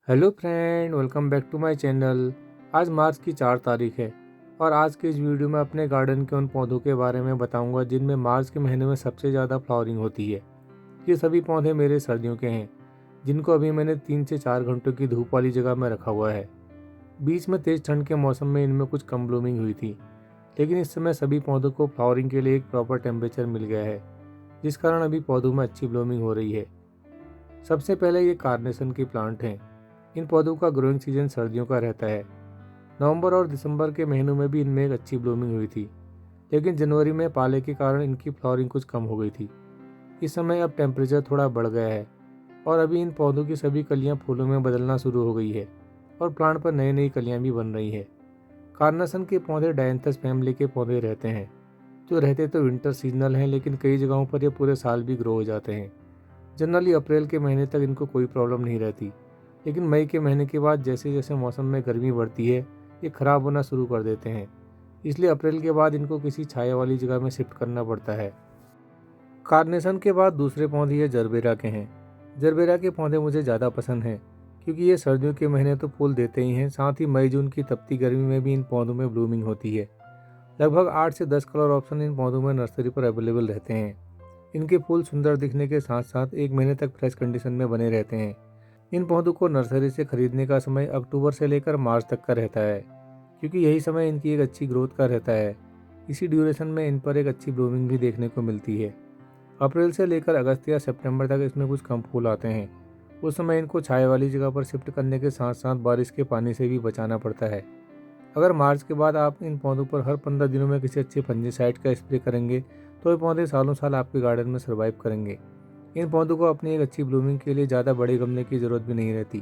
Hello friend, welcome back to my channel. आज मार्च की 4 तारीख है और आज के इस वीडियो में अपने गार्डन के उन पौधों के बारे में बताऊंगा जिनमें मार्च के महीने में सबसे ज़्यादा फ्लावरिंग होती है। ये सभी पौधे मेरे सर्दियों के हैं, जिनको अभी मैंने 3 से 4 घंटों की धूप वाली जगह में रखा हुआ है। बीच में तेज़ ठंड के मौसम में इनमें कुछ कम ब्लूमिंग हुई थी, लेकिन इस समय सभी पौधों को फ्लावरिंग के लिए एक प्रॉपर टेम्परेचर मिल गया है, जिस कारण अभी पौधों में अच्छी ब्लूमिंग हो रही है। सबसे पहले ये कार्नेशन की प्लांट हैं। इन पौधों का ग्रोइंग सीजन सर्दियों का रहता है। नवंबर और दिसंबर के महीनों में भी इनमें एक अच्छी ब्लूमिंग हुई थी, लेकिन जनवरी में पाले के कारण इनकी फ्लावरिंग कुछ कम हो गई थी। इस समय अब टेम्परेचर थोड़ा बढ़ गया है और अभी इन पौधों की सभी कलियां फूलों में बदलना शुरू हो गई है और प्लांट पर नई नई कलियां भी बन रही है। कार्नेशन के पौधे डायंथस फैमिली के पौधे रहते हैं, जो रहते तो विंटर सीजनल हैं, लेकिन कई जगहों पर ये पूरे साल भी ग्रो हो जाते हैं। जनरली अप्रैल के महीने तक इनको कोई प्रॉब्लम नहीं रहती, लेकिन मई के महीने के बाद जैसे जैसे मौसम में गर्मी बढ़ती है, ये खराब होना शुरू कर देते हैं। इसलिए अप्रैल के बाद इनको किसी छाया वाली जगह में शिफ्ट करना पड़ता है। कार्नेशन के बाद दूसरे पौधे ये जरबेरा के हैं। जरबेरा के पौधे मुझे ज़्यादा पसंद हैं, क्योंकि ये सर्दियों के महीने तो फूल देते ही हैं, साथ ही मई जून की तपती गर्मी में भी इन पौधों में ब्लूमिंग होती है। लगभग 8 से 10 कलर ऑप्शन इन पौधों में नर्सरी पर अवेलेबल रहते हैं। इनके फूल सुंदर दिखने के साथ साथ 1 महीने तक फ्रेश कंडीशन में बने रहते हैं। इन पौधों को नर्सरी से खरीदने का समय अक्टूबर से लेकर मार्च तक का रहता है, क्योंकि यही समय इनकी एक अच्छी ग्रोथ का रहता है। इसी ड्यूरेशन में इन पर एक अच्छी ब्लूमिंग भी देखने को मिलती है। अप्रैल से लेकर अगस्त या सितंबर तक इसमें कुछ कम फूल आते हैं। उस समय इनको छाया वाली जगह पर शिफ्ट करने के साथ साथ बारिश के पानी से भी बचाना पड़ता है। अगर मार्च के बाद आप इन पौधों पर हर 15 दिनों में किसी अच्छे फंजीसाइड का स्प्रे करेंगे, तो ये पौधे सालों साल आपके गार्डन में सर्वाइव करेंगे। इन पौधों को अपनी एक अच्छी ब्लूमिंग के लिए ज़्यादा बड़े गमले की ज़रूरत भी नहीं रहती।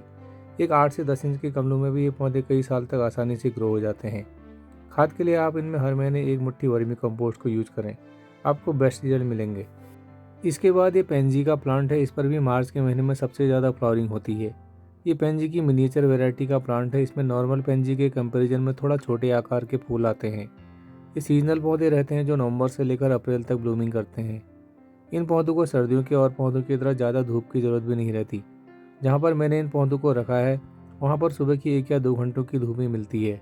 एक 8 से 10 इंच के गमलों में भी ये पौधे कई साल तक आसानी से ग्रो हो जाते हैं। खाद के लिए आप इनमें हर महीने 1 मुट्ठी वर्मी कंपोस्ट को यूज करें, आपको बेस्ट रिजल्ट मिलेंगे। इसके बाद ये पेंजी का प्लांट है। इस पर भी मार्च के महीने में सबसे ज़्यादा फ्लावरिंग होती है। ये पेंजी की मिनिएचर वैरायटी का प्लांट है। इसमें नॉर्मल पेंजी के कंपैरिजन में थोड़ा छोटे आकार के फूल आते हैं। ये सीजनल पौधे रहते हैं जो नवंबर से लेकर अप्रैल तक ब्लूमिंग करते हैं। इन पौधों को सर्दियों के और पौधों की तरह ज़्यादा धूप की ज़रूरत भी नहीं रहती। जहाँ पर मैंने इन पौधों को रखा है, वहाँ पर सुबह की 1 या 2 घंटों की धूप ही मिलती है।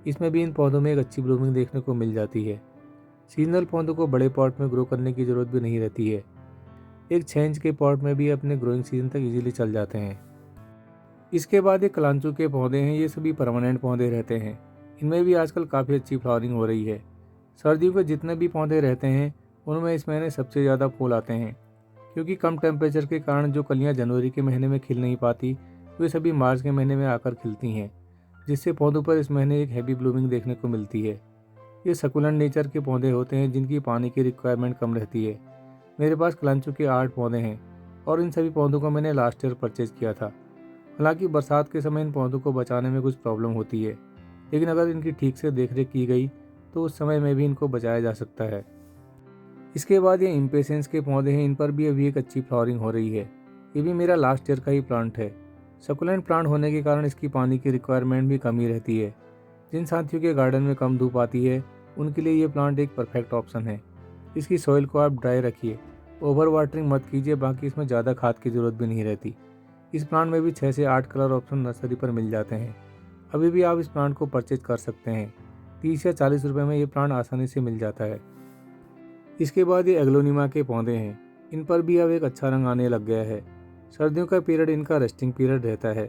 इसमें भी इन पौधों में एक अच्छी ब्लूमिंग देखने को मिल जाती है। सीजनल पौधों को बड़े पॉट में ग्रो करने की ज़रूरत भी नहीं रहती है। एक 6 इंच के पॉट में भी अपने ग्रोइंग सीजन तक इजीली चल जाते हैं। इसके बाद ये कलांचू के पौधे हैं। ये सभी परमानेंट पौधे रहते हैं। इनमें भी आजकल काफ़ी अच्छी फ्लावरिंग हो रही है। सर्दियों के जितने भी पौधे रहते हैं, उनमें इस महीने सबसे ज़्यादा फूल आते हैं, क्योंकि कम टेम्परेचर के कारण जो कलियां जनवरी के महीने में खिल नहीं पाती, वे सभी मार्च के महीने में आकर खिलती हैं, जिससे पौधों पर इस महीने एक हैवी ब्लूमिंग देखने को मिलती है। ये सकुलेंट नेचर के पौधे होते हैं, जिनकी पानी की रिक्वायरमेंट कम रहती है। मेरे पास कलांचू के 8 पौधे हैं और इन सभी पौधों को मैंने लास्ट ईयर परचेज किया था। हालांकि बरसात के समय इन पौधों को बचाने में कुछ प्रॉब्लम होती है, लेकिन अगर इनकी ठीक से देखरेख की गई तो उस समय में भी इनको बचाया जा सकता है। इसके बाद ये इम्पेशेंस के पौधे हैं। इन पर भी अभी एक अच्छी फ्लावरिंग हो रही है। ये भी मेरा लास्ट ईयर का ही प्लांट है। सकुलेंट प्लांट होने के कारण इसकी पानी की रिक्वायरमेंट भी कम ही रहती है। जिन साथियों के गार्डन में कम धूप आती है, उनके लिए ये प्लांट एक परफेक्ट ऑप्शन है। इसकी सॉइल को आप ड्राई रखिए, ओवर वाटरिंग मत कीजिए, बाकी इसमें ज़्यादा खाद की ज़रूरत भी नहीं रहती। इस प्लांट में भी 6 से 8 कलर ऑप्शन नर्सरी पर मिल जाते हैं। अभी भी आप इस प्लांट को परचेज कर सकते हैं। 30 या 40 रुपये में ये प्लांट आसानी से मिल जाता है। इसके बाद ये एग्लोनिमा के पौधे हैं। इन पर भी अब एक अच्छा रंग आने लग गया है। सर्दियों का पीरियड इनका रेस्टिंग पीरियड रहता है।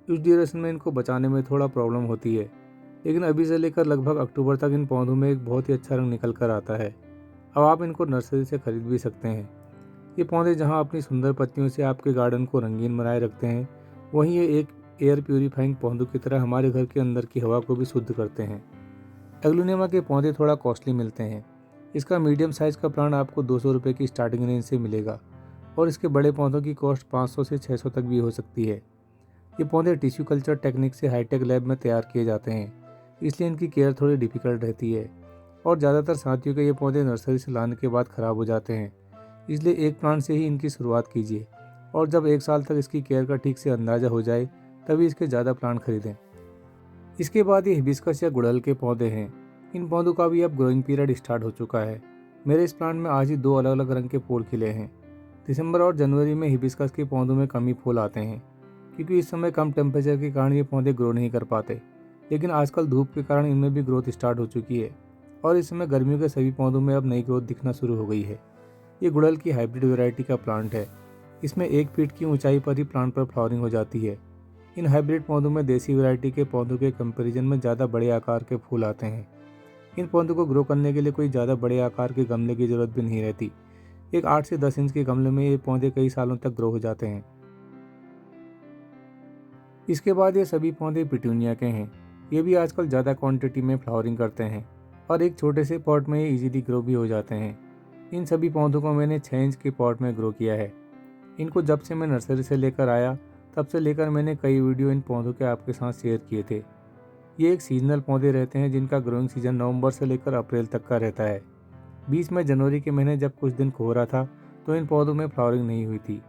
इस ड्यूरेशन में इनको बचाने में थोड़ा प्रॉब्लम होती है, लेकिन अभी से लेकर लगभग अक्टूबर तक इन पौधों में एक बहुत ही अच्छा रंग निकल कर आता है। अब आप इनको नर्सरी से खरीद भी सकते हैं। ये पौधे जहाँ अपनी सुंदर पत्तियों से आपके गार्डन को रंगीन बनाए रखते हैं, वहीं ये एक एयर प्यूरीफाइंग पौधों की तरह हमारे घर के अंदर की हवा को भी शुद्ध करते हैं। एग्लोनिमा के पौधे थोड़ा कॉस्टली मिलते हैं। इसका मीडियम साइज़ का प्लांट आपको 200 रुपये की स्टार्टिंग रेंज से मिलेगा और इसके बड़े पौधों की कॉस्ट 500 से 600 तक भी हो सकती है। ये पौधे टिश्यू कल्चर टेक्निक से हाईटेक लैब में तैयार किए जाते हैं, इसलिए इनकी केयर थोड़ी डिफिकल्ट रहती है और ज़्यादातर साथियों के ये पौधे नर्सरी से लाने के बाद ख़राब हो जाते हैं। इसलिए एक प्लांट से ही इनकी शुरुआत कीजिए और जब 1 साल तक इसकी केयर का ठीक से अंदाज़ा हो जाए, तभी इसके ज़्यादा प्लांट खरीदें। इसके बाद ये हिबिस्कस या गुड़हल के पौधे हैं। इन पौधों का भी अब ग्रोइंग पीरियड स्टार्ट हो चुका है। मेरे इस प्लांट में आज ही 2 अलग अलग रंग के फूल खिले हैं। दिसंबर और जनवरी में हिबिस्कस के पौधों में कम ही फूल आते हैं, क्योंकि इस समय कम टेम्परेचर के कारण ये पौधे ग्रो नहीं कर पाते। लेकिन आजकल धूप के कारण इनमें भी ग्रोथ स्टार्ट हो चुकी है और इस समय गर्मियों के सभी पौधों में अब नई ग्रोथ दिखना शुरू हो गई है। ये गुड़हल की हाइब्रिड वैरायटी का प्लांट है। इसमें 1 फीट की ऊंचाई पर ही प्लांट पर फ्लावरिंग हो जाती है। इन हाइब्रिड पौधों में देसी वैरायटी के पौधों के कंपैरिजन में ज़्यादा बड़े आकार के फूल आते हैं। इन पौधों को ग्रो करने के लिए कोई ज़्यादा बड़े आकार के गमले की ज़रूरत भी नहीं रहती। एक 8 से 10 इंच के गमले में ये पौधे कई सालों तक ग्रो हो जाते हैं। इसके बाद ये सभी पौधे पिटूनिया के हैं। ये भी आजकल ज़्यादा क्वांटिटी में फ्लावरिंग करते हैं और एक छोटे से पॉट में ये इजीली ग्रो भी हो जाते हैं। इन सभी पौधों को मैंने 6 इंच के पॉट में ग्रो किया है। इनको जब से मैं नर्सरी से लेकर आया तब से लेकर मैंने कई वीडियो इन पौधों के आपके साथ शेयर किए थे। ये एक सीजनल पौधे रहते हैं जिनका ग्रोइंग सीजन नवंबर से लेकर अप्रैल तक का रहता है। बीच में जनवरी के महीने जब कुछ दिन कोहरा था तो इन पौधों में फ्लावरिंग नहीं हुई थी,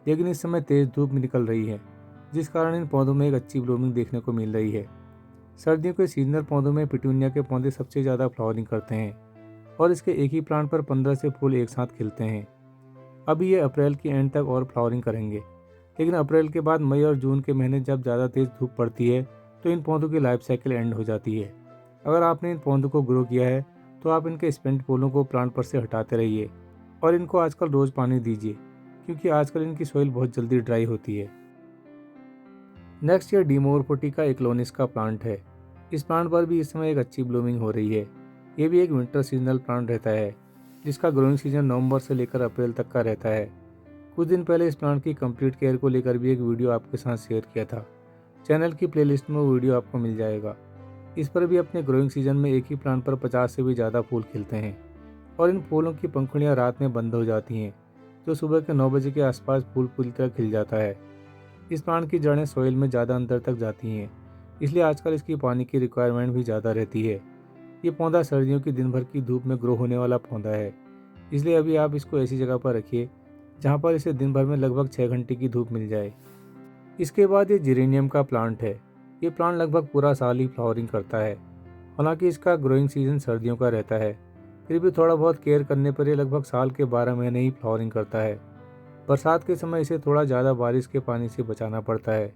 लेकिन इस समय तेज़ धूप निकल रही है जिस कारण इन पौधों में एक अच्छी ब्लूमिंग देखने को मिल रही है। सर्दियों के सीजनल पौधों में पिटूनिया के पौधे सबसे ज़्यादा फ्लावरिंग करते हैं और इसके एक ही प्लांट पर 15 से फूल एक साथ खिलते हैं। अभी ये अप्रैल के एंड तक और फ्लावरिंग करेंगे, लेकिन अप्रैल के बाद मई और जून के महीने जब ज़्यादा तेज़ धूप पड़ती है तो इन पौधों की लाइफ साइकिल एंड हो जाती है। अगर आपने इन पौधों को ग्रो किया है तो आप इनके स्पेंट फूलों को प्लांट पर से हटाते रहिए और इनको आजकल रोज़ पानी दीजिए, क्योंकि आजकल इनकी सॉइल बहुत जल्दी ड्राई होती है। नेक्स्ट ये डीमोरफोटी का इक्लोनिस का प्लांट है। इस प्लांट पर भी इस समय एक अच्छी ब्लूमिंग हो रही है। ये भी एक विंटर सीजनल प्लांट रहता है जिसका ग्रोइंग सीजन नवंबर से लेकर अप्रैल तक का रहता है। कुछ दिन पहले इस प्लांट की कंप्लीट केयर को लेकर भी एक वीडियो आपके साथ शेयर किया था। चैनल की प्लेलिस्ट में वो वीडियो आपको मिल जाएगा। इस पर भी अपने ग्रोइंग सीजन में एक ही प्लांट पर 50 से भी ज़्यादा फूल खिलते हैं और इन फूलों की पंखुड़ियाँ रात में बंद हो जाती हैं, जो सुबह के 9 बजे के आसपास फूल पूरी तरह खिल जाता है। इस प्लांट की जड़ें सॉइल में ज़्यादा अंदर तक जाती हैं, इसलिए आजकल इसकी पानी की रिक्वायरमेंट भी ज़्यादा रहती है। ये पौधा सर्दियों की दिन भर की धूप में ग्रो होने वाला पौधा है, इसलिए अभी आप इसको ऐसी जगह पर रखिए जहाँ पर इसे दिन भर में लगभग 6 घंटे की धूप मिल जाए। इसके बाद ये जिरेनियम का प्लांट है। ये प्लांट लगभग पूरा साल ही फ्लावरिंग करता है। हालांकि इसका ग्रोइंग सीजन सर्दियों का रहता है, फिर भी थोड़ा बहुत केयर करने पर ये लगभग साल के 12 महीने ही फ्लावरिंग करता है। बरसात के समय इसे थोड़ा ज़्यादा बारिश के पानी से बचाना पड़ता है,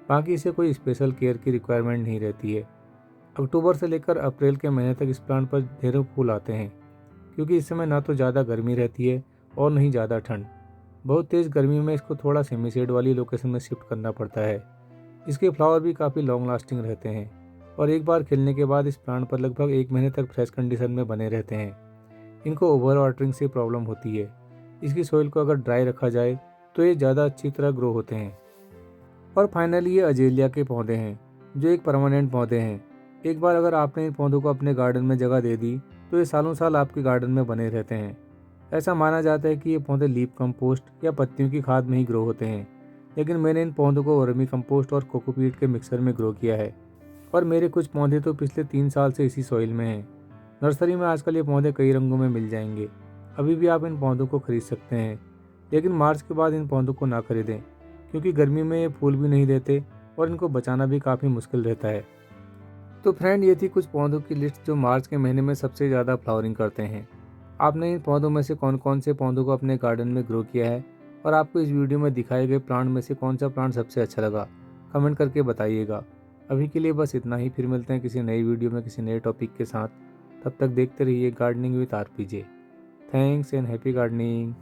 बाकी इसे कोई स्पेशल केयर की रिक्वायरमेंट नहीं रहती है। अक्टूबर से लेकर अप्रैल के महीने तक इस प्लांट पर ढेरों फूल आते हैं, क्योंकि इस समय ना तो ज़्यादा गर्मी रहती है और नहीं ज़्यादा ठंड। बहुत तेज़ गर्मी में इसको थोड़ा सेमी शेड वाली लोकेशन में शिफ्ट करना पड़ता है। इसके फ्लावर भी काफ़ी लॉन्ग लास्टिंग रहते हैं और एक बार खिलने के बाद इस प्लांट पर लगभग 1 महीने तक फ्रेश कंडीशन में बने रहते हैं। इनको ओवर वाटरिंग से प्रॉब्लम होती है। इसकी सॉइल को अगर ड्राई रखा जाए तो ये ज़्यादा अच्छी तरह ग्रो होते हैं। और फाइनली ये अजेलिया के पौधे हैं, जो एक परमानेंट पौधे हैं। एक बार अगर आपने इन पौधों को अपने गार्डन में जगह दे दी तो ये सालों साल आपके गार्डन में बने रहते हैं। ऐसा माना जाता है कि ये पौधे लीफ कंपोस्ट या पत्तियों की खाद में ही ग्रो होते हैं, लेकिन मैंने इन पौधों को वर्मी कंपोस्ट और कोकोपीट के मिक्सर में ग्रो किया है और मेरे कुछ पौधे तो पिछले 3 साल से इसी सॉइल में हैं। नर्सरी में आजकल ये पौधे कई रंगों में मिल जाएंगे। अभी भी आप इन पौधों को खरीद सकते हैं, लेकिन मार्च के बाद इन पौधों को ना खरीदें, क्योंकि गर्मी में ये फूल भी नहीं देते और इनको बचाना भी काफ़ी मुश्किल रहता है। तो फ्रेंड, ये थी कुछ पौधों की लिस्ट जो मार्च के महीने में सबसे ज़्यादा फ्लावरिंग करते हैं। आपने इन पौधों में से कौन कौन से पौधों को अपने गार्डन में ग्रो किया है और आपको इस वीडियो में दिखाए गए प्लांट में से कौन सा प्लांट सबसे अच्छा लगा, कमेंट करके बताइएगा। अभी के लिए बस इतना ही, फिर मिलते हैं किसी नई वीडियो में किसी नए टॉपिक के साथ। तब तक देखते रहिए gardening with RPJ. Thanks and happy gardening.